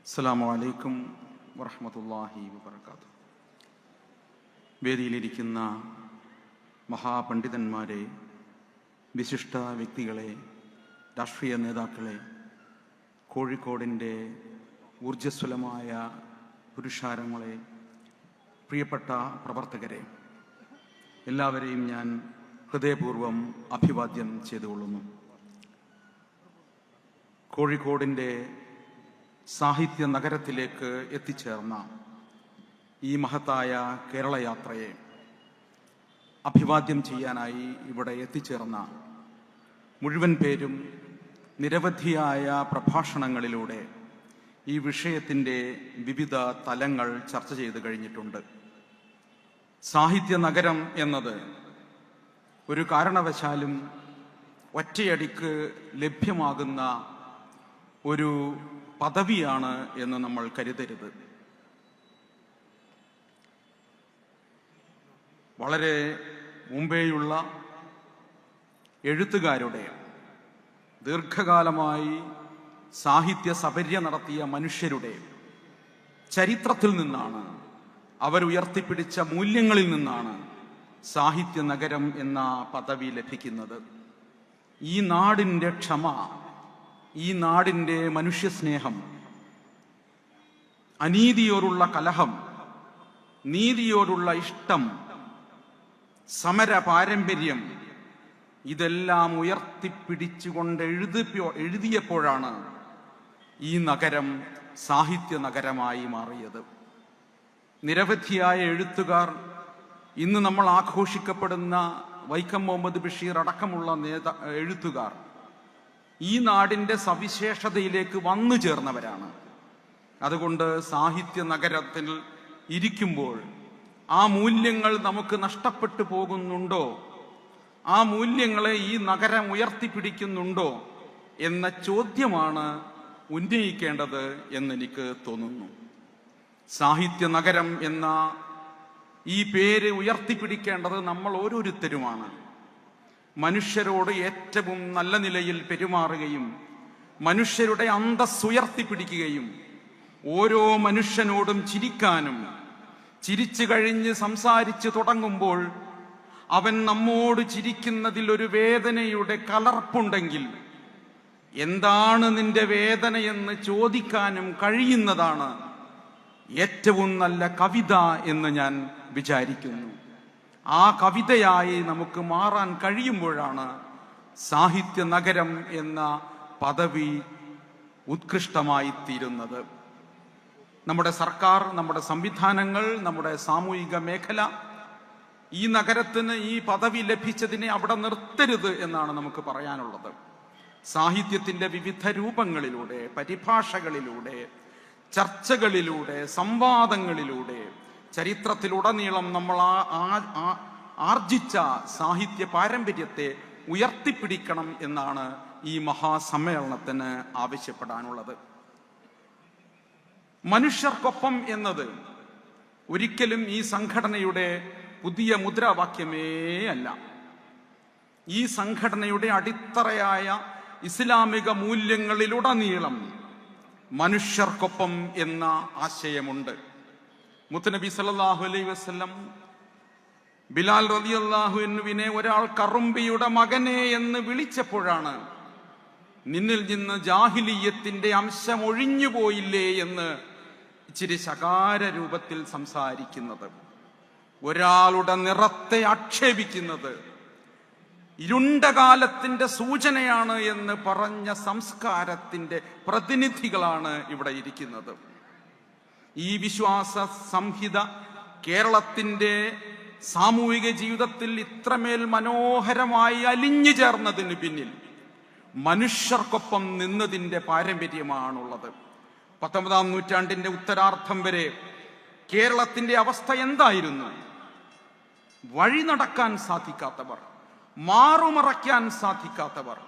അസ്സലാമു അലൈക്കും വറഹ്മത്തുള്ളാഹി വബറകാതുഹു. വേദിയിലിരിക്കുന്ന മഹാപണ്ഡിതന്മാരെ, വിശിഷ്ട വ്യക്തികളെ, രാഷ്ട്രീയ നേതാക്കളെ, കോഴിക്കോടിൻ്റെ ഊർജ്ജസ്വലമായ പുരുഷാരങ്ങളെ, പ്രിയപ്പെട്ട പ്രവർത്തകരെ, എല്ലാവരെയും ഞാൻ ഹൃദയപൂർവ്വം അഭിവാദ്യം ചെയ്തുകൊള്ളുന്നു. കോഴിക്കോടിൻ്റെ സാഹിത്യ നഗരത്തിലേക്ക് എത്തിച്ചേർന്ന ഈ മഹത്തായ കേരളയാത്രയെ അഭിവാദ്യം ചെയ്യാനായി ഇവിടെ എത്തിച്ചേർന്ന മുഴുവൻ പേരും നിരവധിയായ പ്രഭാഷണങ്ങളിലൂടെ ഈ വിഷയത്തിൻ്റെ വിവിധ തലങ്ങൾ ചർച്ച ചെയ്തു കഴിഞ്ഞിട്ടുണ്ട്. സാഹിത്യ നഗരം എന്നത് ഒരു കാരണവശാലും ഒറ്റയടിക്ക് ലഭ്യമാകുന്ന ഒരു പദവിയാണ് എന്ന് നമ്മൾ കരുതരുത്. വളരെ മുമ്പേയുള്ള എഴുത്തുകാരുടെ, ദീർഘകാലമായി സാഹിത്യ സപര്യ നടത്തിയ മനുഷ്യരുടെ ചരിത്രത്തിൽ നിന്നാണ്, അവരുയർത്തിപ്പിടിച്ച മൂല്യങ്ങളിൽ നിന്നാണ് സാഹിത്യ നഗരം എന്ന പദവി ലഭിക്കുന്നത്. ഈ നാടിൻ്റെ ക്ഷമ, ഈ നാടിൻ്റെ മനുഷ്യസ്നേഹം, അനീതിയോടുള്ള കലഹം, നീതിയോടുള്ള ഇഷ്ടം, സമര പാരമ്പര്യം, ഇതെല്ലാം ഉയർത്തിപ്പിടിച്ചുകൊണ്ട് എഴുതിയപ്പോഴാണ് ഈ നഗരം സാഹിത്യ നഗരമായി മാറിയത്. നിരവധിയായ എഴുത്തുകാർ, ഇന്ന് നമ്മൾ ആഘോഷിക്കപ്പെടുന്ന വൈക്കം മുഹമ്മദ് ബഷീർ അടക്കമുള്ള എഴുത്തുകാർ ഈ നാടിൻ്റെ സവിശേഷതയിലേക്ക് വന്നു ചേർന്നവരാണ്. അതുകൊണ്ട് സാഹിത്യ നഗരത്തിൽ ഇരിക്കുമ്പോൾ ആ മൂല്യങ്ങൾ നമുക്ക് നഷ്ടപ്പെട്ടു പോകുന്നുണ്ടോ, ആ മൂല്യങ്ങളെ ഈ നഗരം ഉയർത്തിപ്പിടിക്കുന്നുണ്ടോ എന്ന ചോദ്യമാണ് ഉന്നയിക്കേണ്ടത് എന്നെനിക്ക് തോന്നുന്നു. സാഹിത്യ നഗരം എന്ന ഈ പേര് ഉയർത്തിപ്പിടിക്കേണ്ടത് നമ്മൾ ഓരോരുത്തരുമാണ്. മനുഷ്യരോട് ഏറ്റവും നല്ല നിലയിൽ പെരുമാറുകയും മനുഷ്യരുടെ അന്തസ്സ് ഉയർത്തിപ്പിടിക്കുകയും ഓരോ മനുഷ്യനോടും ചിരിക്കാനും, ചിരിച്ചു കഴിഞ്ഞ് സംസാരിച്ചു തുടങ്ങുമ്പോൾ അവൻ നമ്മോട് ചിരിക്കുന്നതിൽ ഒരു വേദനയുടെ കലർപ്പുണ്ടെങ്കിൽ എന്താണ് നിന്റെ വേദനയെന്ന് ചോദിക്കാനും കഴിയുന്നതാണ് ഏറ്റവും നല്ല കവിത എന്ന് ഞാൻ വിചാരിക്കുന്നു. ആ കവിതയായി നമുക്ക് മാറാൻ കഴിയുമ്പോഴാണ് സാഹിത്യ നഗരം എന്ന പദവി ഉത്കൃഷ്ടമായി തീരുന്നത്. നമ്മുടെ സർക്കാർ, നമ്മുടെ സംവിധാനങ്ങൾ, നമ്മുടെ സാമൂഹിക മേഖല ഈ നഗരത്തിന് ഈ പദവി ലഭിച്ചതിനെ അവിടെ നിർത്തരുത് എന്നാണ് നമുക്ക് പറയാനുള്ളത്. സാഹിത്യത്തിൻ്റെ വിവിധ രൂപങ്ങളിലൂടെ, പരിഭാഷകളിലൂടെ, ചർച്ചകളിലൂടെ, സംവാദങ്ങളിലൂടെ, ചരിത്രത്തിലുടനീളം നമ്മൾ ആർജിച്ച സാഹിത്യ പാരമ്പര്യത്തെ ഉയർത്തിപ്പിടിക്കണം എന്നാണ് ഈ മഹാസമ്മേളനത്തിന് ആവശ്യപ്പെടാനുള്ളത്. മനുഷ്യർക്കൊപ്പം എന്നത് ഒരിക്കലും ഈ സംഘടനയുടെ പുതിയ മുദ്രാവാക്യമേ അല്ല. ഈ സംഘടനയുടെ അടിത്തറയായ ഇസ്ലാമിക മൂല്യങ്ങളിലുടനീളം മനുഷ്യർക്കൊപ്പം എന്ന ആശയമുണ്ട്. മുത്തുനബി സല്ലല്ലാഹു അലൈഹി വസല്ലം ബിലാൽ റളിയല്ലാഹു അൻഹുവിനെ ഒരാൾ കറുമ്പിയുടെ മകനെ എന്ന് വിളിച്ചപ്പോഴാണ് നിന്നിൽ നിന്ന് ജാഹിലിയ്യത്തിന്റെ അംശം ഒഴിഞ്ഞുപോയില്ലേ എന്ന് ഇച്ചിരി ശകാര രൂപത്തിൽ സംസാരിക്കുന്നത്, ഒരാളുടെ നിറത്തെ ആക്ഷേപിക്കുന്നത് ഇരുണ്ട കാലത്തിന്റെ സൂചനയാണ് എന്ന് പറഞ്ഞ സംസ്കാരത്തിന്റെ പ്രതിനിധികളാണ് ഇവിടെ ഇരിക്കുന്നത്. ഈ വിശ്വാസ സംഹിത കേരളത്തിന്റെ സാമൂഹിക ജീവിതത്തിൽ ഇത്രമേൽ മനോഹരമായി അലിഞ്ഞു ചേർന്നതിന് പിന്നിൽ മനുഷ്യർക്കൊപ്പം നിന്നതിന്റെ പാരമ്പര്യമാണുള്ളത്. 19-ാം നൂറ്റാണ്ടിന്റെ ഉത്തരാർദ്ധം വരെ കേരളത്തിന്റെ അവസ്ഥ എന്തായിരുന്നു? വഴി നടക്കാൻ സാധിക്കാത്തവർ, മാറുമറയ്ക്കാൻ സാധിക്കാത്തവർ,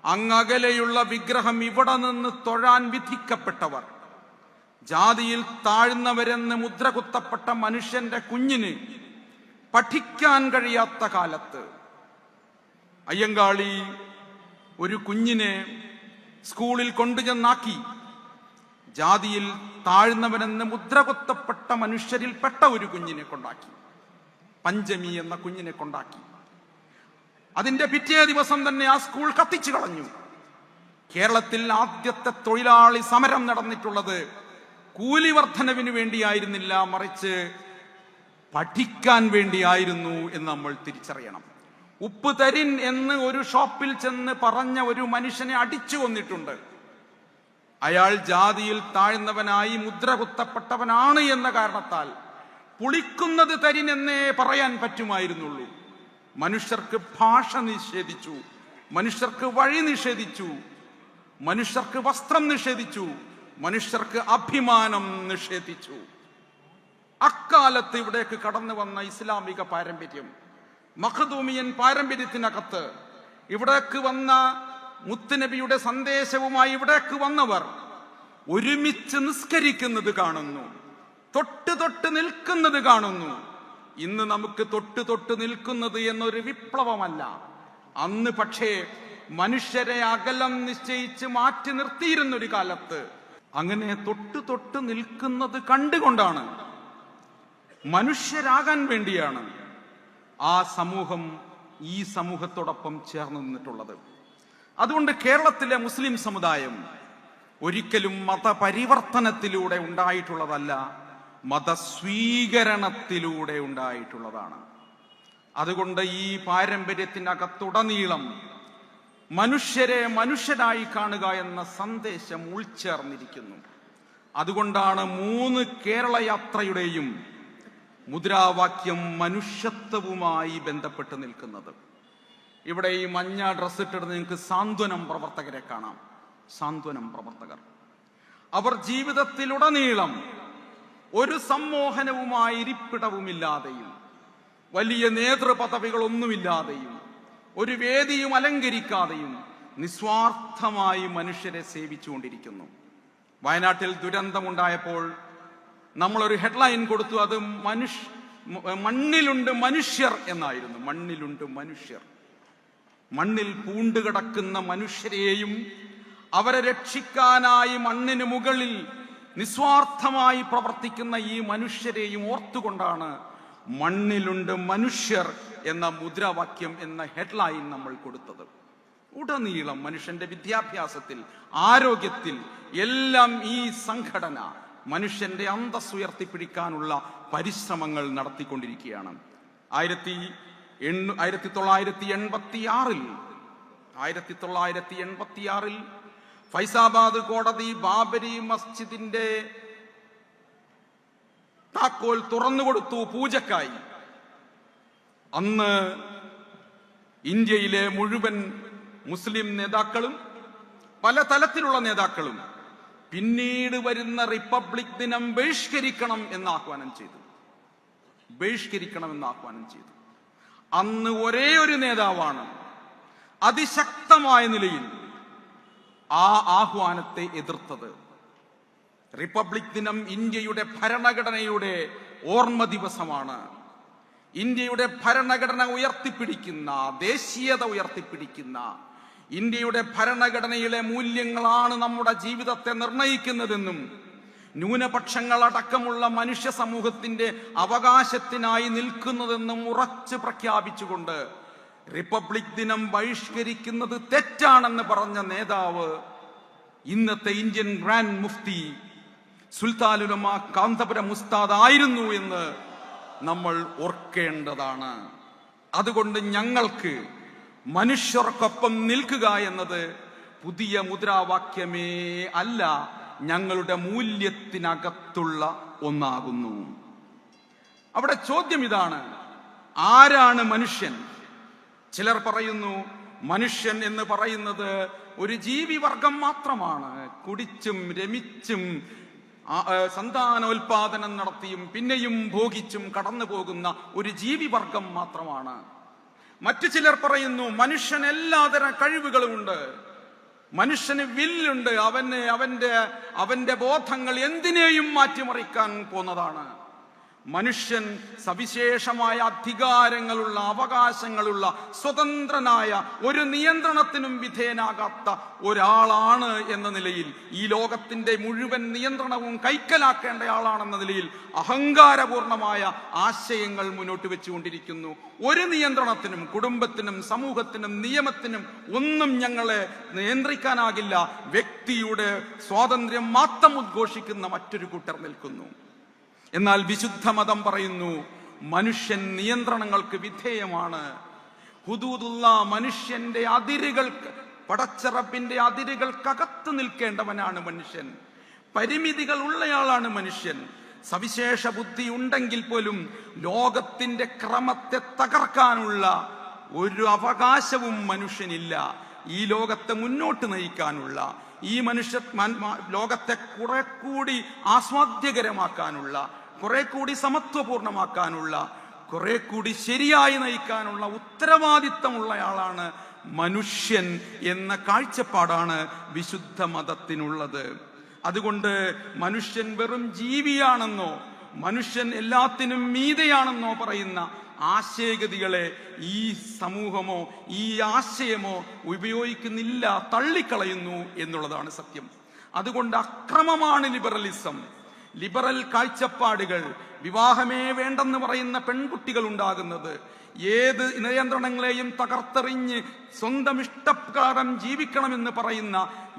അങ്ങകലെയുള്ള വിഗ്രഹം ഇവിടെ നിന്ന് തൊഴാൻ വിധിക്കപ്പെട്ടവർ, ജാതിയിൽ താഴ്ന്നവരെന്ന് മുദ്ര കുത്തപ്പെട്ട മനുഷ്യന്റെ കുഞ്ഞിന് പഠിക്കാൻ കഴിയാത്ത കാലത്ത് അയ്യങ്കാളി ഒരു കുഞ്ഞിനെ സ്കൂളിൽ കൊണ്ടുചെന്നാക്കി. ജാതിയിൽ താഴ്ന്നവനെന്ന് മുദ്ര കുത്തപ്പെട്ട മനുഷ്യരിൽപ്പെട്ട ഒരു കുഞ്ഞിനെ കൊണ്ടാക്കി. പഞ്ചമി എന്ന കുഞ്ഞിനെ കൊണ്ടാക്കി. അതിന്റെ പിറ്റേ ദിവസം തന്നെ ആ സ്കൂൾ കത്തിച്ചു കളഞ്ഞു. കേരളത്തിൽ ആദ്യത്തെ തൊഴിലാളി സമരം നടന്നിട്ടുള്ളത് കൂലി വർധനവിന് വേണ്ടിയായിരുന്നില്ല, മറിച്ച് പഠിക്കാൻ വേണ്ടിയായിരുന്നു എന്ന് നമ്മൾ തിരിച്ചറിയണം. ഉപ്പ് തരിൻ എന്ന് ഒരു ഷോപ്പിൽ ചെന്ന് പറഞ്ഞ ഒരു മനുഷ്യനെ അടിച്ചു കൊന്നിട്ടുണ്ട്. അയാൾ ജാതിയിൽ താഴ്ന്നവനായി മുദ്ര കുത്തപ്പെട്ടവനാണ് എന്ന കാരണത്താൽ പുളിക്കുന്നത് തരിൻ എന്നേ പറയാൻ പറ്റുമായിരുന്നുള്ളൂ. മനുഷ്യർക്ക് ഭാഷ നിഷേധിച്ചു, മനുഷ്യർക്ക് വഴി നിഷേധിച്ചു, മനുഷ്യർക്ക് വസ്ത്രം നിഷേധിച്ചു, മനുഷ്യർക്ക് അഭിമാനം നിഷേധിച്ചു. അക്കാലത്ത് ഇവിടേക്ക് കടന്നു വന്ന ഇസ്ലാമിക പാരമ്പര്യം, മഖ്ദൂമിയൻ പാരമ്പര്യത്തിനകത്ത് ഇവിടേക്ക് വന്ന മുത്തുനബിയുടെ സന്ദേശവുമായി ഇവിടേക്ക് വന്നവർ ഒരുമിച്ച് നിസ്കരിക്കുന്നത് കാണുന്നു, തൊട്ട് തൊട്ട് നിൽക്കുന്നത് കാണുന്നു. ഇന്ന് നമുക്ക് തൊട്ട് തൊട്ട് നിൽക്കുന്നത് എന്നൊരു വിപ്ലവമല്ല. അന്ന് പക്ഷേ മനുഷ്യരെ അകലം നിശ്ചയിച്ച് മാറ്റി നിർത്തിയിരുന്നൊരു കാലത്ത് അങ്ങനെ തൊട്ട് തൊട്ട് നിൽക്കുന്നത് കണ്ടുകൊണ്ടാണ്, മനുഷ്യരാകാൻ വേണ്ടിയാണ് ആ സമൂഹം ഈ സമൂഹത്തോടൊപ്പം ചേർന്ന് നിന്നിട്ടുള്ളത്. അതുകൊണ്ട് കേരളത്തിലെ മുസ്ലിം സമുദായം ഒരിക്കലും മതപരിവർത്തനത്തിലൂടെ ഉണ്ടായിട്ടുള്ളതല്ല, മതസ്വീകരണത്തിലൂടെ ഉണ്ടായിട്ടുള്ളതാണ്. അതുകൊണ്ട് ഈ പാരമ്പര്യത്തിനകത്തുടനീളം മനുഷ്യരെ മനുഷ്യരായി കാണുക എന്ന സന്ദേശം ഉൾച്ചേർന്നിരിക്കുന്നു. അതുകൊണ്ടാണ് 3 കേരള യാത്രയുടെയും മുദ്രാവാക്യം മനുഷ്യത്വവുമായി ബന്ധപ്പെട്ട് നിൽക്കുന്നത്. ഇവിടെ ഈ മഞ്ഞ ഡ്രസ് ഇട്ടിട്ട് നിങ്ങൾക്ക് സാന്ത്വനം പ്രവർത്തകരെ കാണാം. സാന്ത്വനം പ്രവർത്തകർ അവർ ജീവിതത്തിലുടനീളം ഒരു സമ്മോഹനവുമായി ഇരിപ്പിടവുമില്ലാതെയും വലിയ നേതൃപദവികളൊന്നുമില്ലാതെയും ഒരു വേദിയും അലങ്കരിക്കാതെയും നിസ്വാർത്ഥമായി മനുഷ്യരെ സേവിച്ചുകൊണ്ടിരിക്കുന്നു. വയനാട്ടിൽ ദുരന്തമുണ്ടായപ്പോൾ നമ്മളൊരു ഹെഡ്ലൈൻ കൊടുത്തു, അത് മണ്ണിലുണ്ട് മനുഷ്യർ എന്നായിരുന്നു. മണ്ണിലുണ്ട് മനുഷ്യർ. മണ്ണിൽ പൂണ്ടുകിടക്കുന്ന മനുഷ്യരെയും അവരെ രക്ഷിക്കാനായി മണ്ണിന് മുകളിൽ നിസ്വാർത്ഥമായി പ്രവർത്തിക്കുന്ന ഈ മനുഷ്യരെയും ഓർത്തുകൊണ്ടാണ് മണ്ണിലുണ്ട് മനുഷ്യർ എന്ന മുദ്രാവാക്യം എന്ന ഹെഡ്ലൈൻ നമ്മൾ കൊടുത്തത്. ഉടനീളം മനുഷ്യന്റെ വിദ്യാഭ്യാസത്തിൽ, ആരോഗ്യത്തിൽ എല്ലാം ഈ സംഘടന മനുഷ്യന്റെ അന്തസ്സ് ഉയർത്തിപ്പിടിക്കാനുള്ള പരിശ്രമങ്ങൾ നടത്തിക്കൊണ്ടിരിക്കുകയാണ്. 1986 ഫൈസാബാദ് കോടതി ബാബരി മസ്ജിദിന്റെ താക്കോൽ തുറന്നുകൊടുത്തു പൂജക്കായി. അന്ന് ഇന്ത്യയിലെ മുഴുവൻ മുസ്ലിം നേതാക്കളും പല തലത്തിലുള്ള നേതാക്കളും പിന്നീട് വരുന്ന റിപ്പബ്ലിക് ദിനം ബഹിഷ്കരിക്കണം എന്ന് ആഹ്വാനം ചെയ്തു. അന്ന് ഒരേ ഒരു നേതാവാണ് അതിശക്തമായ നിലയിൽ ആ ആഹ്വാനത്തെ എതിർത്തത്. റിപ്പബ്ലിക് ദിനം ഇന്ത്യയുടെ ഭരണഘടനയുടെ ഓർമ്മ ദിവസമാണ്. ഇന്ത്യയുടെ ഭരണഘടന ഉയർത്തിപ്പിടിക്കുന്ന, ദേശീയത ഉയർത്തിപ്പിടിക്കുന്ന, ഇന്ത്യയുടെ ഭരണഘടനയിലെ മൂല്യങ്ങളാണ് നമ്മുടെ ജീവിതത്തെ നിർണയിക്കുന്നതെന്നും ന്യൂനപക്ഷങ്ങളടക്കമുള്ള മനുഷ്യ സമൂഹത്തിന്റെ അവകാശത്തിനായി നിൽക്കുന്നതെന്നും ഉറച്ചു പ്രഖ്യാപിച്ചുകൊണ്ട് റിപ്പബ്ലിക് ദിനം ബഹിഷ്കരിക്കുന്നത് തെറ്റാണെന്ന് പറഞ്ഞ നേതാവ് ഇന്നത്തെ ഇന്ത്യൻ ഗ്രാൻഡ് മുഫ്തി സുൽത്താനുൽ ഉലമ കാന്തപുരം ഉസ്താദ് ആയിരുന്നു എന്ന് നമ്മൾ ഓർക്കേണ്ടതാണ്. അതുകൊണ്ട് ഞങ്ങൾക്ക് മനുഷ്യർക്കൊപ്പം നിൽക്കുക എന്നത് പുതിയ മുദ്രാവാക്യമേ അല്ല, ഞങ്ങളുടെ മൂല്യത്തിനകത്തുള്ള ഒന്നാകുന്നു. അവിടെ ചോദ്യം ഇതാണ്, ആരാണ് മനുഷ്യൻ? ചിലർ പറയുന്നു മനുഷ്യൻ എന്ന് പറയുന്നത് ഒരു ജീവിവർഗം മാത്രമാണ്, കുടിച്ചും രമിച്ചും സന്താനോൽപാദനം നടത്തിയും പിന്നെയും ഭോഗിച്ചും കടന്നു പോകുന്ന ഒരു ജീവിവർഗം മാത്രമാണ്. മറ്റു ചിലർ പറയുന്നു മനുഷ്യന് എല്ലാതരം കഴിവുകളുമുണ്ട്, മനുഷ്യന് വില്ലുണ്ട്, അവന്റെ ബോധങ്ങൾ എന്തിനേയും മാറ്റിമറിക്കാൻ പോന്നതാണ്. മനുഷ്യൻ സവിശേഷമായ അധികാരങ്ങളുള്ള, അവകാശങ്ങളുള്ള, സ്വതന്ത്രനായ, ഒരു നിയന്ത്രണത്തിനും വിധേയനാകാത്ത ഒരാളാണ് എന്ന നിലയിൽ, ഈ ലോകത്തിന്റെ മുഴുവൻ നിയന്ത്രണവും കൈക്കലാക്കേണ്ട ആളാണെന്ന നിലയിൽ അഹങ്കാരപൂർണമായ ആശയങ്ങൾ മുന്നോട്ട് വെച്ചുകൊണ്ടിരിക്കുന്നു. ഒരു നിയന്ത്രണത്തിനും, കുടുംബത്തിനും, സമൂഹത്തിനും, നിയമത്തിനും ഒന്നും ഞങ്ങളെ നിയന്ത്രിക്കാനാകില്ല. വ്യക്തിയുടെ സ്വാതന്ത്ര്യം മാത്രം ഉദ്ഘോഷിക്കുന്ന മറ്റൊരു കൂട്ടർ നിൽക്കുന്നു. എന്നാൽ വിശുദ്ധ മതം പറയുന്നു, മനുഷ്യൻ നിയന്ത്രണങ്ങൾക്ക് വിധേയമാണ്. ഹുദൂദുള്ള, മനുഷ്യന്റെ അതിരുകൾക്ക്, പടച്ചറപ്പിന്റെ അതിരുകൾക്കകത്ത് നിൽക്കേണ്ടവനാണ് മനുഷ്യൻ. പരിമിതികൾ ഉള്ളയാളാണ് മനുഷ്യൻ. സവിശേഷ ബുദ്ധി ഉണ്ടെങ്കിൽ പോലും ലോകത്തിന്റെ ക്രമത്തെ തകർക്കാനുള്ള ഒരു അവകാശവും മനുഷ്യനില്ല. ഈ ലോകത്തെ മുന്നോട്ട് നയിക്കാനുള്ള, ഈ ലോകത്തെ കുറെ കൂടി ആസ്വാദ്യകരമാക്കാനുള്ള, കുറെ കൂടി സമത്വപൂർണമാക്കാനുള്ള, കുറെ കൂടി ശരിയായി നയിക്കാനുള്ള ഉത്തരവാദിത്തമുള്ളയാളാണ് മനുഷ്യൻ എന്ന കാഴ്ചപ്പാടാണ് വിശുദ്ധ മതത്തിനുള്ളത്. അതുകൊണ്ട് മനുഷ്യൻ വെറും ജീവിയാണെന്നോ, മനുഷ്യൻ എല്ലാത്തിനും മീതെയാണെന്നോ പറയുന്ന ആശയഗതികളെ ഈ സമൂഹമോ ഈ ആശയമോ ഉപയോഗിക്കുന്നില്ല, തള്ളിക്കളയുന്നു എന്നുള്ളതാണ് സത്യം. അതുകൊണ്ട് അക്രമമാണ് ലിബറലിസം. ലിബറൽ കാഴ്ചപ്പാടുകൾ, വിവാഹമേ വേണ്ടെന്ന് പറയുന്ന പെൺകുട്ടികൾ ഉണ്ടാകുന്നത്, ഏത് നിയന്ത്രണങ്ങളെയും തകർത്തെറിഞ്ഞ് സ്വന്തം ഇഷ്ടപ്രകാരം ജീവിക്കണമെന്ന് പറയുന്ന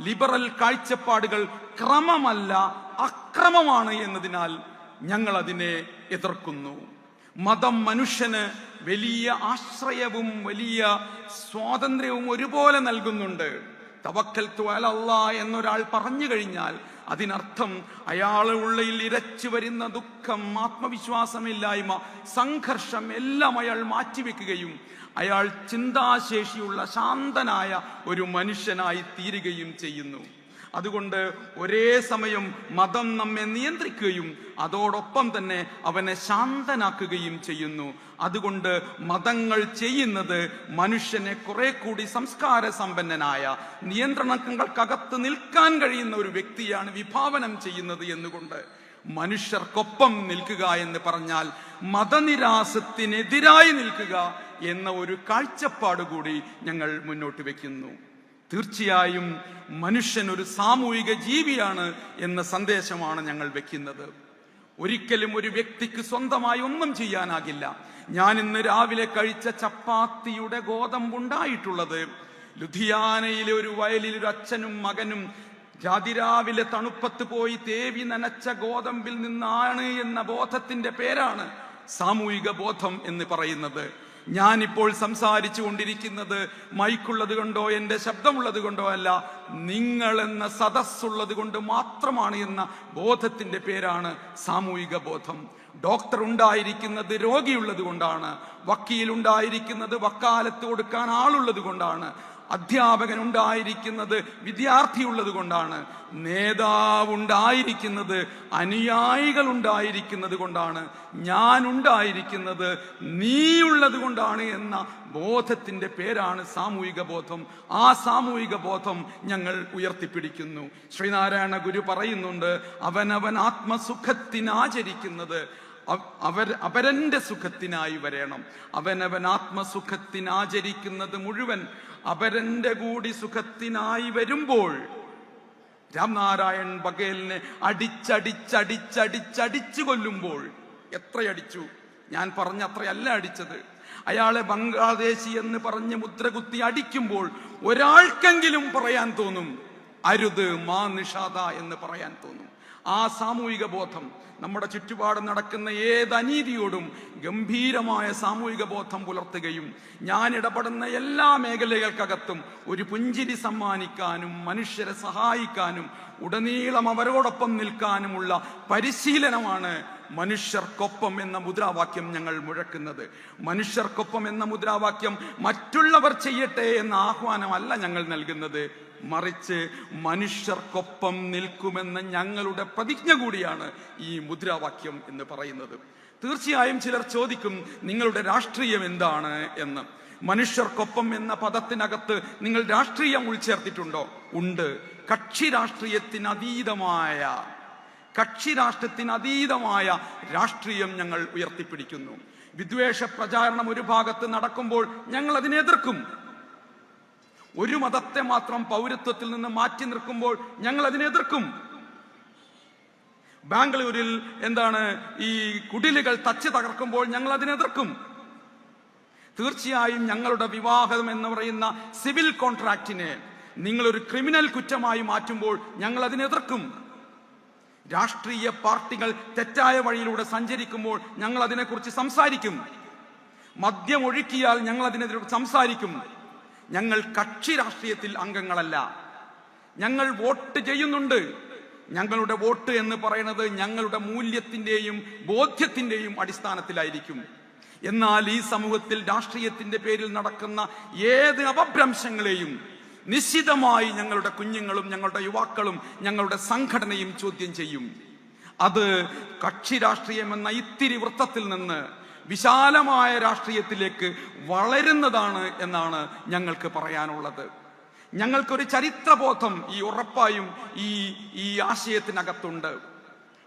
ലിബറൽ കാഴ്ചപ്പാടുകൾ ക്രമമല്ല, അക്രമമാണ് എന്നതിനാൽ ഞങ്ങൾ അതിനെ എതിർക്കുന്നു. മതം മനുഷ്യന് വലിയ ആശ്രയവും വലിയ സ്വാതന്ത്ര്യവും ഒരുപോലെ നൽകുന്നുണ്ട്. തവക്കൽതു അലല്ലാഹ് എന്നൊരാൾ പറഞ്ഞു കഴിഞ്ഞാൽ അതിനർത്ഥം അയാളുടെ ഉള്ളിൽ ഇരച്ചു വരുന്ന ദുഃഖം, ആത്മവിശ്വാസമില്ലായ്മ, സംഘർഷം എല്ലാം അയാൾ മാറ്റിവെക്കുകയും അയാൾ ചിന്താശേഷിയുള്ള ശാന്തനായ ഒരു മനുഷ്യനായി തീരുകയും ചെയ്യുന്നു. അതുകൊണ്ട് ഒരേ സമയം മതം നമ്മെ നിയന്ത്രിക്കുകയും അതോടൊപ്പം തന്നെ അവനെ ശാന്തനാക്കുകയും ചെയ്യുന്നു. അതുകൊണ്ട് മതങ്ങൾ ചെയ്യുന്നത് മനുഷ്യനെ കുറെ കൂടി സംസ്കാര സമ്പന്നനായ, നിയന്ത്രണങ്ങൾക്കകത്ത് നിൽക്കാൻ കഴിയുന്ന ഒരു വ്യക്തിയാണ് വിഭാവനം ചെയ്യുന്നത് എന്നുകൊണ്ട് മനുഷ്യർക്കൊപ്പം നിൽക്കുക എന്ന് പറഞ്ഞാൽ മതനിരാസത്തിനെതിരായി നിൽക്കുക എന്ന ഒരു കാഴ്ചപ്പാട് കൂടി ഞങ്ങൾ മുന്നോട്ട് വെക്കുന്നു. തീർച്ചയായും മനുഷ്യൻ ഒരു സാമൂഹിക ജീവിയാണ് എന്ന സന്ദേശമാണ് ഞങ്ങൾ വെക്കുന്നത്. ഒരിക്കലും ഒരു വ്യക്തിക്ക് സ്വന്തമായി ഒന്നും ചെയ്യാനാകില്ല. ഞാൻ ഇന്ന് രാവിലെ കഴിച്ച ചപ്പാത്തിയുടെ ഗോതമ്പുണ്ടായിട്ടുള്ളത് ലുധിയാനയിലെ ഒരു വയലിൽ ഒരു അച്ഛനും മകനും രാതിരാവിലെ തണുപ്പത്ത് പോയി തേവി നനച്ച ഗോതമ്പിൽ നിന്നാണ് എന്ന ബോധത്തിന്റെ പേരാണ് സാമൂഹിക ബോധം എന്ന് പറയുന്നത്. ഞാനിപ്പോൾ സംസാരിച്ചു കൊണ്ടിരിക്കുന്നത് മൈക്കുള്ളത് കൊണ്ടോ എന്റെ ശബ്ദമുള്ളത് കൊണ്ടോ അല്ല, നിങ്ങൾ എന്ന സദസ്സുള്ളത് കൊണ്ട് മാത്രമാണ് എന്ന ബോധത്തിന്റെ പേരാണ് സാമൂഹിക ബോധം. ഡോക്ടർ ഉണ്ടായിരിക്കുന്നത് രോഗിയുള്ളത് കൊണ്ടാണ്, വക്കീൽ ഉണ്ടായിരിക്കുന്നത് വക്കാലത്ത് കൊടുക്കാൻ ആളുള്ളത് കൊണ്ടാണ്, അധ്യാപകൻ ഉണ്ടായിരിക്കുന്നത് വിദ്യാർത്ഥിയുള്ളത് കൊണ്ടാണ്, നേതാവ് ഉണ്ടായിരിക്കുന്നത് അനുയായികൾ ഉണ്ടായിരിക്കുന്നത് കൊണ്ടാണ്, ഞാൻ ഉണ്ടായിരിക്കുന്നത് നീയുള്ളത് കൊണ്ടാണ് എന്ന ബോധത്തിന്റെ പേരാണ് സാമൂഹിക ബോധം. ആ സാമൂഹിക ബോധം ഞങ്ങൾ ഉയർത്തിപ്പിടിക്കുന്നു. ശ്രീനാരായണ ഗുരു പറയുന്നുണ്ട്, അവനവൻ ആത്മസുഖത്തിനാചരിക്കുന്നത് അവരന്റെ സുഖത്തിനായി വരേണം. അവനവൻ ആത്മസുഖത്തിനാചരിക്കുന്നത് മുഴുവൻ അവരന്റെ കൂടി സുഖത്തിനായി വരുമ്പോൾ രാംനാരായൺ ബഘേലിനെ അടിച്ചടിച്ചടിച്ചടിച്ചടിച്ചു കൊല്ലുമ്പോൾ, എത്രയടിച്ചു, ഞാൻ പറഞ്ഞ അത്രയല്ല അടിച്ചത്, അയാളെ ബംഗ്ലാദേശി എന്ന് പറഞ്ഞ് മുദ്രകുത്തി അടിക്കുമ്പോൾ ഒരാൾക്കെങ്കിലും പറയാൻ തോന്നും, അരുത്, മാ നിഷാദ എന്ന് പറയാൻ തോന്നും. ആ സാമൂഹിക ബോധം നമ്മുടെ ചുറ്റുപാട് നടക്കുന്ന ഏത് അനീതിയോടും ഗംഭീരമായ സാമൂഹിക ബോധം പുലർത്തുകയും ഞാൻ ഇടപെടുന്ന എല്ലാ മേഖലകൾക്കകത്തും ഒരു പുഞ്ചിരി സമ്മാനിക്കാനും മനുഷ്യരെ സഹായിക്കാനും ഉടനീളം അവരോടൊപ്പം നിൽക്കാനുമുള്ള പരിശീലനമാണ് മനുഷ്യർക്കൊപ്പം എന്ന മുദ്രാവാക്യം ഞങ്ങൾ മുഴക്കുന്നത്. മനുഷ്യർക്കൊപ്പം എന്ന മുദ്രാവാക്യം മറ്റുള്ളവർ ചെയ്യട്ടെ എന്ന ആഹ്വാനമല്ല ഞങ്ങൾ നൽകുന്നത്, മറിച്ച് മനുഷ്യർക്കൊപ്പം നിൽക്കുമെന്ന ഞങ്ങളുടെ പ്രതിജ്ഞ കൂടിയാണ് ഈ മുദ്രാവാക്യം എന്ന് പറയുന്നത്. തീർച്ചയായും ചിലർ ചോദിക്കും, നിങ്ങളുടെ രാഷ്ട്രീയം എന്താണ് എന്ന്. മനുഷ്യർക്കൊപ്പം എന്ന പദത്തിനകത്ത് നിങ്ങൾ രാഷ്ട്രീയം ഉൾച്ചേർത്തിട്ടുണ്ടോ? ഉണ്ട്. കക്ഷി രാഷ്ട്രീയത്തിന് അതീതമായ കക്ഷി രാഷ്ട്രത്തിന് അതീതമായ രാഷ്ട്രീയം ഞങ്ങൾ ഉയർത്തിപ്പിടിക്കുന്നു. വിദ്വേഷ പ്രചാരണം ഒരു ഭാഗത്ത് നടക്കുമ്പോൾ ഞങ്ങൾ അതിനെ എതിർക്കും. ഒരു മതത്തെ മാത്രം പൗരത്വത്തിൽ നിന്ന് മാറ്റി നിർത്തുമ്പോൾ ഞങ്ങൾ അതിനെ എതിർക്കും. ബാംഗ്ലൂരിൽ ഈ കുടിലുകൾ തച്ച് തകർക്കുമ്പോൾ ഞങ്ങൾ അതിനെ എതിർക്കും. തീർച്ചയായും ഞങ്ങളുടെ വിവാഹം എന്ന് പറയുന്ന സിവിൽ കോൺട്രാക്റ്റിനെ നിങ്ങളൊരു ക്രിമിനൽ കുറ്റമായി മാറ്റുമ്പോൾ ഞങ്ങൾ അതിനെ എതിർക്കും. രാഷ്ട്രീയ പാർട്ടികൾ തെറ്റായ വഴിയിലൂടെ സഞ്ചരിക്കുമ്പോൾ ഞങ്ങൾ അതിനെക്കുറിച്ച് സംസാരിക്കും. മദ്യം ഒഴുക്കിയാൽ ഞങ്ങൾ അതിനെതിരെ സംസാരിക്കും. ഞങ്ങൾ കക്ഷി രാഷ്ട്രീയത്തിൽ അംഗങ്ങളല്ല. ഞങ്ങൾ വോട്ട് ചെയ്യുന്നുണ്ട്. ഞങ്ങളുടെ വോട്ട് എന്ന് പറയുന്നത് ഞങ്ങളുടെ മൂല്യത്തിന്റെയും ബോധ്യത്തിന്റെയും അടിസ്ഥാനത്തിലായിരിക്കും. എന്നാൽ ഈ സമൂഹത്തിൽ രാഷ്ട്രീയത്തിന്റെ പേരിൽ നടക്കുന്ന ഏത് അപഭ്രംശങ്ങളെയും നിശ്ചിതമായി ഞങ്ങളുടെ കുഞ്ഞുങ്ങളും ഞങ്ങളുടെ യുവാക്കളും ഞങ്ങളുടെ സംഘടനയും ചോദ്യം ചെയ്യും. അത് കക്ഷി രാഷ്ട്രീയം എന്ന ഇത്തിരി വൃത്തത്തിൽ നിന്ന് വിശാലമായ രാഷ്ട്രീയത്തിലേക്ക് വളരുന്നതാണ് എന്നാണ് ഞങ്ങൾക്ക് പറയാനുള്ളത്. ഞങ്ങൾക്കൊരു ചരിത്രബോധം ഉറപ്പായും ഈ ആശയത്തിനകത്തുണ്ട്.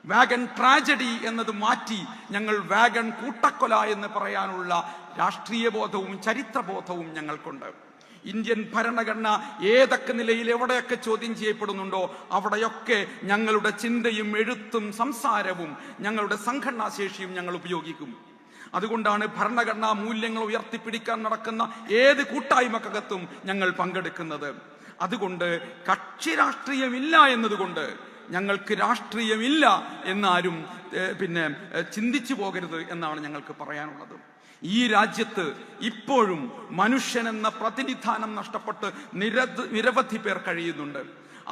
വാഗൺ ട്രാജഡി എന്നത് മാറ്റി ഞങ്ങൾ വാഗൺ കൂട്ടക്കൊല എന്ന് പറയാനുള്ള രാഷ്ട്രീയ ബോധവും ചരിത്രബോധവും ഞങ്ങൾക്കുണ്ട്. ഇന്ത്യൻ ഭരണഘടന ഏതൊക്കെ നിലയിൽ എവിടെയൊക്കെ ചോദ്യം ചെയ്യപ്പെടുന്നുണ്ടോ അവിടെയൊക്കെ ഞങ്ങളുടെ ചിന്തയും എഴുത്തും സംസാരവും ഞങ്ങളുടെ സംഘടനാ ശേഷിയും ഞങ്ങൾ ഉപയോഗിക്കും. അതുകൊണ്ടാണ് ഭരണഘടനാ മൂല്യങ്ങൾ ഉയർത്തിപ്പിടിക്കാൻ നടക്കുന്ന ഏത് കൂട്ടായ്മക്കകത്തും ഞങ്ങൾ പങ്കെടുക്കുന്നത്. അതുകൊണ്ട് കക്ഷി രാഷ്ട്രീയമില്ല എന്നതുകൊണ്ട് ഞങ്ങൾക്ക് രാഷ്ട്രീയമില്ല എന്നാരും ചിന്തിച്ചു പോകരുത് എന്നാണ് ഞങ്ങൾക്ക് പറയാനുള്ളത്. ഈ രാജ്യത്ത് ഇപ്പോഴും മനുഷ്യൻ എന്ന പ്രതിനിധാനം നഷ്ടപ്പെട്ട് നിരവധി പേർ കഴിയുന്നുണ്ട്.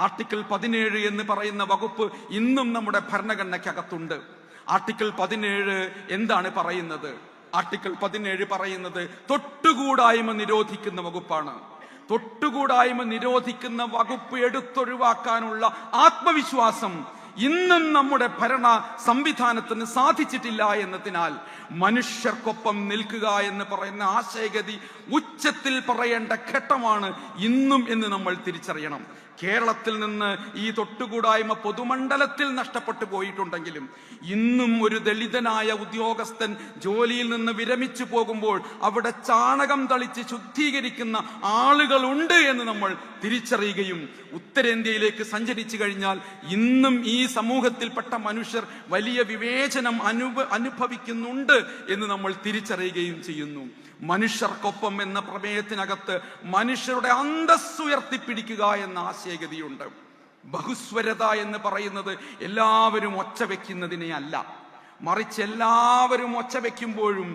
ആർട്ടിക്കിൾ 17 എന്ന് പറയുന്ന വകുപ്പ് ഇന്നും നമ്മുടെ ഭരണഘടനയ്ക്കകത്തുണ്ട്. ആർട്ടിക്കിൾ 17 എന്താണ് പറയുന്നത്? ആർട്ടിക്കിൾ 17 പറയുന്നത് തൊട്ടുകൂടായ്മ നിരോധിക്കുന്ന വകുപ്പാണ്. തൊട്ടുകൂടായ്മ നിരോധിക്കുന്ന വകുപ്പ് എടുത്തൊഴിവാക്കാനുള്ള ആത്മവിശ്വാസം ഇന്നും നമ്മുടെ ഭരണ സംവിധാനത്തിന് സാധിച്ചിട്ടില്ല എന്നതിനാൽ മനുഷ്യർക്കൊപ്പം നിൽക്കുക എന്ന് പറയുന്ന ആശയഗതി ഉച്ചത്തിൽ പറയേണ്ട ഘട്ടമാണ് ഇന്നും എന്ന് നമ്മൾ തിരിച്ചറിയണം. കേരളത്തിൽ നിന്ന് ഈ തൊട്ടുകൂടായ്മ പൊതുമണ്ഡലത്തിൽ നഷ്ടപ്പെട്ടു പോയിട്ടുണ്ടെങ്കിലും ഇന്നും ഒരു ദളിതനായ ഉദ്യോഗസ്ഥൻ ജോലിയിൽ നിന്ന് വിരമിച്ചു പോകുമ്പോൾ അവിടെ ചാണകം തളിച്ച് ശുദ്ധീകരിക്കുന്ന ആളുകളുണ്ട് എന്ന് നമ്മൾ തിരിച്ചറിയുകയും ഉത്തരേന്ത്യയിലേക്ക് സഞ്ചരിച്ചു കഴിഞ്ഞാൽ ഇന്നും ഈ സമൂഹത്തിൽപ്പെട്ട മനുഷ്യർ വലിയ വിവേചനം അനുഭവിക്കുന്നുണ്ട് എന്ന് നമ്മൾ തിരിച്ചറിയുകയും ചെയ്യുന്നു. മനുഷ്യർക്കൊപ്പം എന്ന പ്രമേയത്തിനകത്ത് മനുഷ്യരുടെ അന്തസ്സ് ഉയർത്തിപ്പിടിക്കുക എന്ന ആശയഗതിയുണ്ട്. ബഹുസ്വരത എന്ന് പറയുന്നത് എല്ലാവരും ഒച്ച വെക്കുന്നതിനെ അല്ല, മറിച്ച് എല്ലാവരും ഒച്ച വെക്കുമ്പോഴും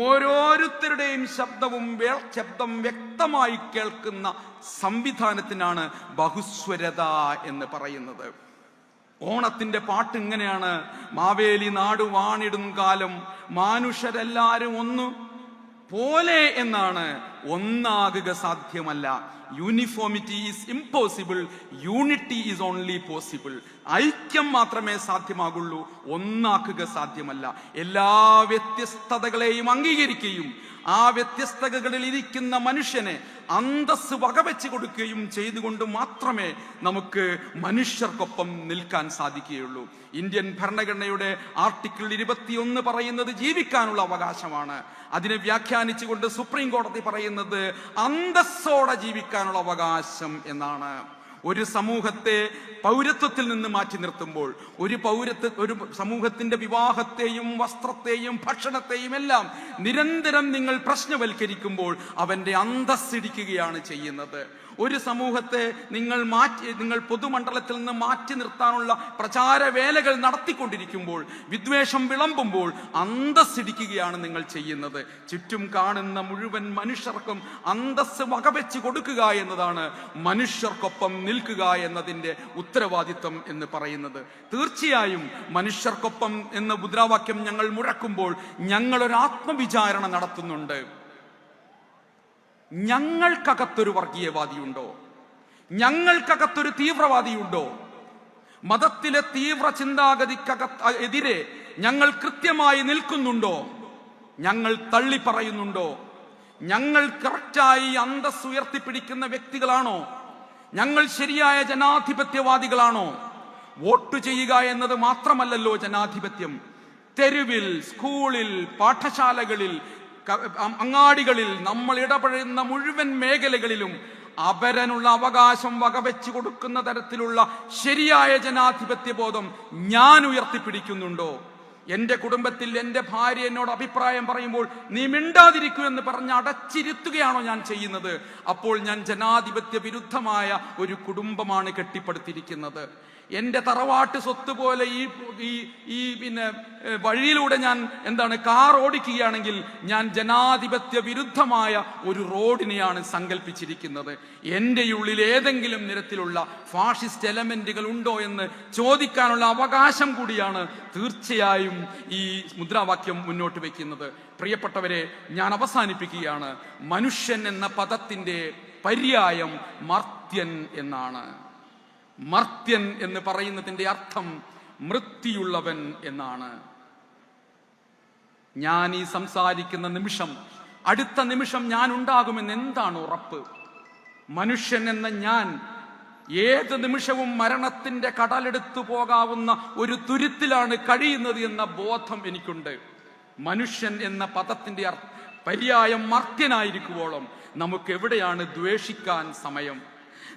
ഓരോരുത്തരുടെയും ശബ്ദം വ്യക്തമായി കേൾക്കുന്ന സംവിധാനത്തിനാണ് ബഹുസ്വരത എന്ന് പറയുന്നത്. ഓണത്തിന്റെ പാട്ട് ഇങ്ങനെയാണ്: മാവേലി നാടു വാണിടും കാലം മാനുഷരെല്ലാരും ഒന്നു പോലെ എന്നാണ്. ഒന്നാകുക സാധ്യമല്ല. Uniformity is impossible, unity is only possible. ഐക്യം മാത്രമേ സാധ്യമാകുള്ളൂ, ഒന്നാക്കുക സാധ്യമല്ല. എല്ലാ വ്യത്യസ്തതകളെയും അംഗീകരിക്കുകയും ആ വ്യത്യസ്തതകളിൽ ഇരിക്കുന്ന മനുഷ്യനെ അന്തസ്സ് വകവെച്ച് കൊടുക്കുകയും ചെയ്തുകൊണ്ട് മാത്രമേ നമുക്ക് മനുഷ്യർക്കൊപ്പം നിൽക്കാൻ സാധിക്കുകയുള്ളൂ. ഇന്ത്യൻ ഭരണഘടനയുടെ ആർട്ടിക്കിൾ 21 പറയുന്നത് ജീവിക്കാനുള്ള അവകാശമാണ്. അതിനെ വ്യാഖ്യാനിച്ചുകൊണ്ട് സുപ്രീം കോടതി പറയുന്നത് അന്തസ്സോടെ ജീവിക്കാനുള്ള അവകാശം എന്നാണ്. ഒരു സമൂഹത്തെ പൗരത്വത്തിൽ നിന്ന് മാറ്റി നിർത്തുമ്പോൾ ഒരു സമൂഹത്തിന്റെ വിവാഹത്തെയും വസ്ത്രത്തെയും ഭക്ഷണത്തെയും എല്ലാം നിരന്തരം നിങ്ങൾ പ്രശ്നവൽക്കരിക്കുമ്പോൾ അവന്റെ അന്തസ്സിടിക്കുകയാണ് ചെയ്യുന്നത്. ഒരു സമൂഹത്തെ നിങ്ങൾ പൊതുമണ്ഡലത്തിൽ നിന്ന് മാറ്റി നിർത്താനുള്ള പ്രചാരവേലകൾ നടത്തിക്കൊണ്ടിരിക്കുമ്പോൾ, വിദ്വേഷം വിളമ്പുമ്പോൾ അന്തസ്സിടിക്കുകയാണ് നിങ്ങൾ ചെയ്യുന്നത്. ചുറ്റും കാണുന്ന മുഴുവൻ മനുഷ്യർക്കും അന്തസ്സ് വകവെച്ച് കൊടുക്കുക എന്നതാണ് മനുഷ്യർക്കൊപ്പം നിൽക്കുക എന്നതിന്റെ ഉത്തരവാദിത്വം എന്ന് പറയുന്നത്. തീർച്ചയായും മനുഷ്യർക്കൊപ്പം എന്ന മുദ്രാവാക്യം ഞങ്ങൾ മുഴക്കുമ്പോൾ ഞങ്ങളൊരു ആത്മവിചാരണ നടത്തുന്നുണ്ട്. ഞങ്ങൾക്കകത്തൊരു വർഗീയവാദിയുണ്ടോ? ഞങ്ങൾക്കകത്തൊരു തീവ്രവാദിയുണ്ടോ? മതത്തിലെ തീവ്ര ചിന്താഗതിക്കെതിരെ ഞങ്ങൾ കൃത്യമായി നിൽക്കുന്നുണ്ടോ? ഞങ്ങൾ തള്ളി പറയുന്നുണ്ടോ? ഞങ്ങൾ കറക്റ്റായി അന്തസ്സ് ഉയർത്തിപ്പിടിക്കുന്ന വ്യക്തികളാണോ? ഞങ്ങൾ ശരിയായ ജനാധിപത്യവാദികളാണോ? വോട്ട് ചെയ്യുക എന്നത് മാത്രമല്ലല്ലോ ജനാധിപത്യം. തെരുവിൽ, സ്കൂളിൽ, പാഠശാലകളിൽ, അങ്ങാടികളിൽ, നമ്മൾ ഇടപെടുന്ന മുഴുവൻ മേഖലകളിലും അപരനുള്ള അവകാശം വകവെച്ചു കൊടുക്കുന്ന തരത്തിലുള്ള ശരിയായ ജനാധിപത്യ ബോധം ഞാൻ ഉയർത്തിപ്പിടിക്കുന്നുണ്ടോ? എന്റെ കുടുംബത്തിൽ എന്റെ ഭാര്യ എന്നോട് അഭിപ്രായം പറയുമ്പോൾ നീ മിണ്ടാതിരിക്കൂ എന്ന് പറഞ്ഞ് അടച്ചിരുത്തുകയാണോ ഞാൻ ചെയ്യുന്നത്? അപ്പോൾ ഞാൻ ജനാധിപത്യ വിരുദ്ധമായ ഒരു കുടുംബമാണ് കെട്ടിപ്പടുത്തിരിക്കുന്നത്. എന്റെ തറവാട്ട് സ്വത്ത് പോലെ ഈ പിന്നെ വഴിയിലൂടെ ഞാൻ കാർ ഓടിക്കുകയാണെങ്കിൽ ഞാൻ ജനാധിപത്യ വിരുദ്ധമായ ഒരു റോഡിനെയാണ് സങ്കല്പിച്ചിരിക്കുന്നത്. എന്റെ ഉള്ളിൽ ഏതെങ്കിലും നിരത്തിലുള്ള ഫാഷിസ്റ്റ് എലമെന്റുകൾ ഉണ്ടോ എന്ന് ചോദിക്കാനുള്ള അവകാശം കൂടിയാണ് തീർച്ചയായും ഈ മുദ്രാവാക്യം മുന്നോട്ട് വെക്കുന്നത്. പ്രിയപ്പെട്ടവരെ, ഞാൻ അവസാനിപ്പിക്കുകയാണ്. മനുഷ്യൻ എന്ന പദത്തിന്റെ പര്യായം മർത്യൻ എന്നാണ്. മർത്യൻ എന്ന് പറയുന്നതിന്റെ അർത്ഥം മൃത്യുള്ളവൻ എന്നാണ്. ഞാൻ ഈ സംസാരിക്കുന്ന നിമിഷം, അടുത്ത നിമിഷം ഞാൻ ഉണ്ടാകുമെന്ന് എന്താണ് ഉറപ്പ്? മനുഷ്യൻ എന്ന ഞാൻ ഏത് നിമിഷവും മരണത്തിന്റെ കടലെടുത്തു പോകാവുന്ന ഒരു തുരുത്തിലാണ് കഴിയുന്നത് എന്ന ബോധം എനിക്കുണ്ട്. മനുഷ്യൻ എന്ന പദത്തിന്റെ പര്യായം മർത്യനായിരിക്കുവോളം നമുക്ക് എവിടെയാണ് ദ്വേഷിക്കാൻ സമയം?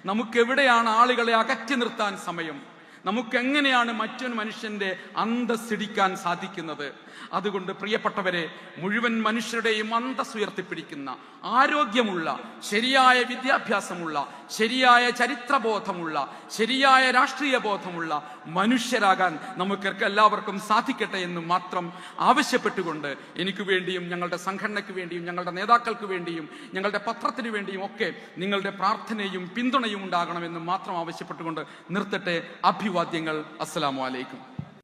നമുക്കെവിടെയാണ് ആളുകളെ അകറ്റി നിർത്താൻ സമയം? നമുക്കെങ്ങനെയാണ് മറ്റൊരു മനുഷ്യന്റെ അന്തസ്സിടിക്കാൻ സാധിക്കുന്നത്? അതുകൊണ്ട് പ്രിയപ്പെട്ടവരെ, മുഴുവൻ മനുഷ്യരുടെയും അന്തസ് ഉയർത്തിപ്പിടിക്കുന്ന, ആരോഗ്യമുള്ള, ശരിയായ വിദ്യാഭ്യാസമുള്ള, ശരിയായ ചരിത്രബോധമുള്ള, ശരിയായ രാഷ്ട്രീയ ബോധമുള്ള മനുഷ്യരാകാൻ നമുക്ക് എല്ലാവർക്കും സാധിക്കട്ടെ എന്ന് മാത്രം ആവശ്യപ്പെട്ടുകൊണ്ട് എനിക്ക് വേണ്ടിയും ഞങ്ങളുടെ സംഘടനയ്ക്ക് വേണ്ടിയും ഞങ്ങളുടെ നേതാക്കൾക്ക് വേണ്ടിയും ഞങ്ങളുടെ പത്രത്തിന് വേണ്ടിയും ഒക്കെ നിങ്ങളുടെ പ്രാർത്ഥനയും പിന്തുണയും ഉണ്ടാകണമെന്ന് മാത്രം ആവശ്യപ്പെട്ടുകൊണ്ട് നിർത്തട്ടെ. അഭിവാദ്യങ്ങൾ. അസ്സലാമു അലൈക്കും.